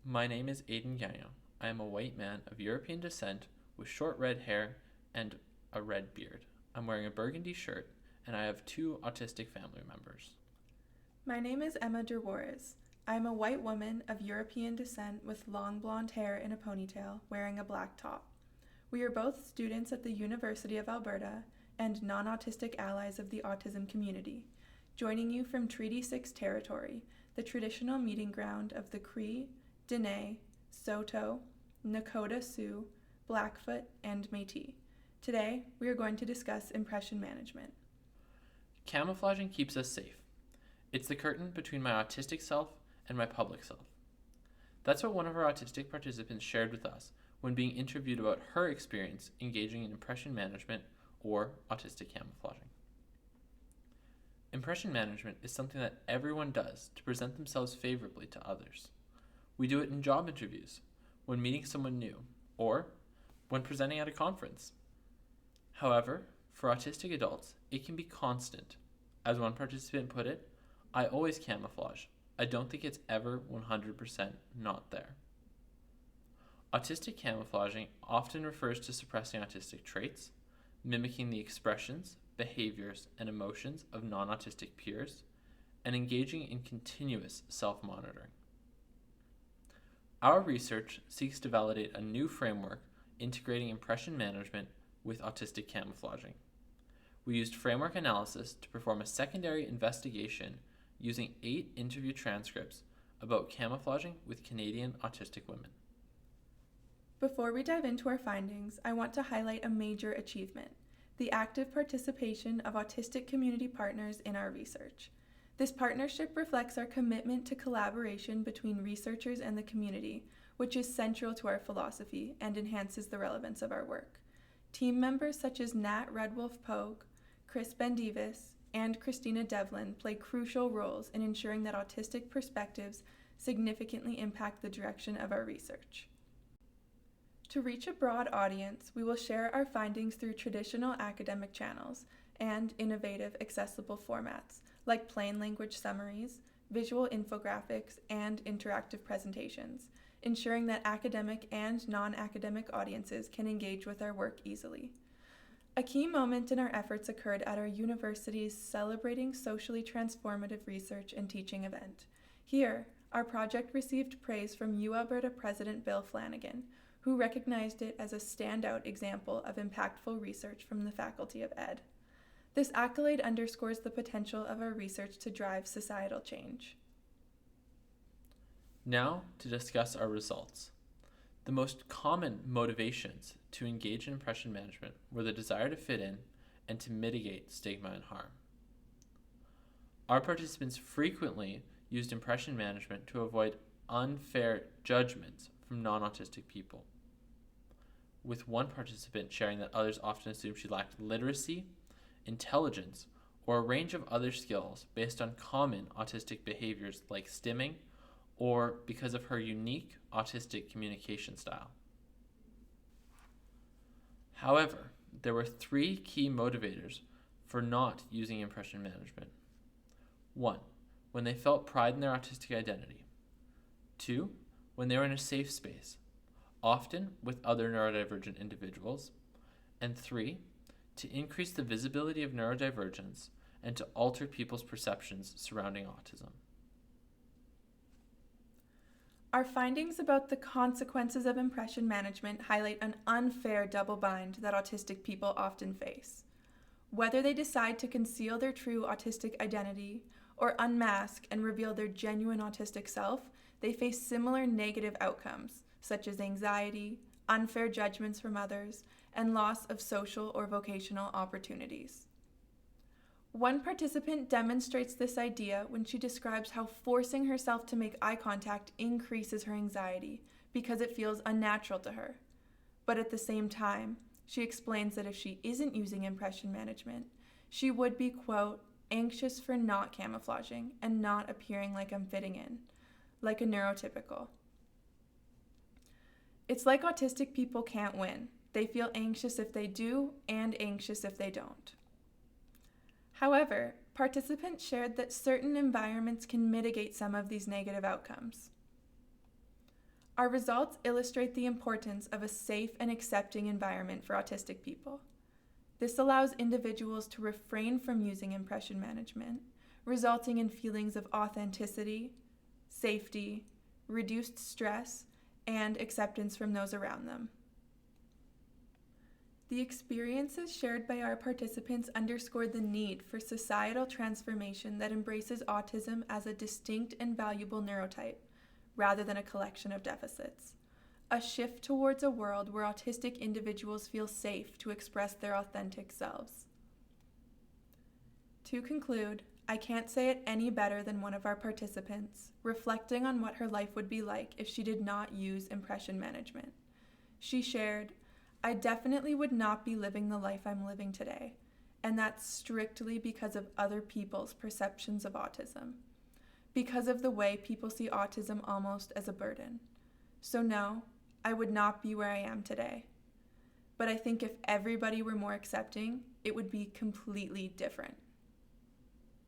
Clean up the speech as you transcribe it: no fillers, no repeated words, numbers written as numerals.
My name is Aden Gagnon. I am a white man of European descent with short red hair and a red beard. I'm wearing a burgundy shirt, and I have two autistic family members. My name is Derworwiz. I am a white woman of European descent with long blonde hair in a ponytail, wearing a black top. We are both students at the University of Alberta and non-autistic allies of the autism community, joining you from Treaty 6 territory, the traditional meeting ground of the Cree, Dene, Saulteaux, Nakota Sioux, Blackfoot, and Métis. Today, we are going to discuss impression management. Camouflaging keeps us safe. It's the curtain between my autistic self and my public self. That's what one of our autistic participants shared with us when being interviewed about her experience engaging in impression management or autistic camouflaging. Impression management is something that everyone does to present themselves favorably to others. We do it in job interviews, when meeting someone new, or when presenting at a conference. However, for autistic adults, it can be constant. As one participant put it, I always camouflage. I don't think it's ever 100% not there. Autistic camouflaging often refers to suppressing autistic traits, mimicking the expressions, behaviors, and emotions of non-autistic peers, and engaging in continuous self-monitoring. Our research seeks to validate a new framework integrating impression management with autistic camouflaging. We used framework analysis to perform a secondary investigation using 8 interview transcripts about camouflaging with Canadian autistic women. Before we dive into our findings, I want to highlight a major achievement: the active participation of autistic community partners in our research. This partnership reflects our commitment to collaboration between researchers and the community, which is central to our philosophy and enhances the relevance of our work. Team members such as Nat Redwolf Pogue, Chris Bendivis, and Christina Devlin play crucial roles in ensuring that autistic perspectives significantly impact the direction of our research. To reach a broad audience, we will share our findings through traditional academic channels and innovative, accessible formats like plain language summaries, visual infographics, and interactive presentations, ensuring that academic and non-academic audiences can engage with our work easily. A key moment in our efforts occurred at our university's Celebrating Socially Transformative Research and Teaching event. Here, our project received praise from UAlberta President Bill Flanagan, who recognized it as a standout example of impactful research from the Faculty of Ed. This accolade underscores the potential of our research to drive societal change. Now to discuss our results. The most common motivations to engage in impression management were the desire to fit in and to mitigate stigma and harm. Our participants frequently used impression management to avoid unfair judgments from non-autistic people, with one participant sharing that others often assumed she lacked literacy, intelligence, or a range of other skills based on common autistic behaviors like stimming, or because of her unique autistic communication style. However, there were 3 key motivators for not using impression management. 1, when they felt pride in their autistic identity. 2, when they were in a safe space, often with other neurodivergent individuals. And 3, to increase the visibility of neurodivergence and to alter people's perceptions surrounding autism. Our findings about the consequences of impression management highlight an unfair double bind that autistic people often face. Whether they decide to conceal their true autistic identity or unmask and reveal their genuine autistic self, they face similar negative outcomes, such as anxiety, unfair judgments from others, and loss of social or vocational opportunities. One participant demonstrates this idea when she describes how forcing herself to make eye contact increases her anxiety because it feels unnatural to her. But at the same time, she explains that if she isn't using impression management, she would be, quote, anxious for not camouflaging and not appearing like I'm fitting in, like a neurotypical. It's like autistic people can't win. They feel anxious if they do and anxious if they don't. However, participants shared that certain environments can mitigate some of these negative outcomes. Our results illustrate the importance of a safe and accepting environment for autistic people. This allows individuals to refrain from using impression management, resulting in feelings of authenticity, safety, reduced stress, and acceptance from those around them. The experiences shared by our participants underscore the need for societal transformation that embraces autism as a distinct and valuable neurotype, rather than a collection of deficits. A shift towards a world where autistic individuals feel safe to express their authentic selves. To conclude, I can't say it any better than one of our participants, reflecting on what her life would be like if she did not use impression management. She shared, "I definitely would not be living the life I'm living today, and that's strictly because of other people's perceptions of autism, because of the way people see autism almost as a burden. So no, I would not be where I am today. But I think if everybody were more accepting, it would be completely different."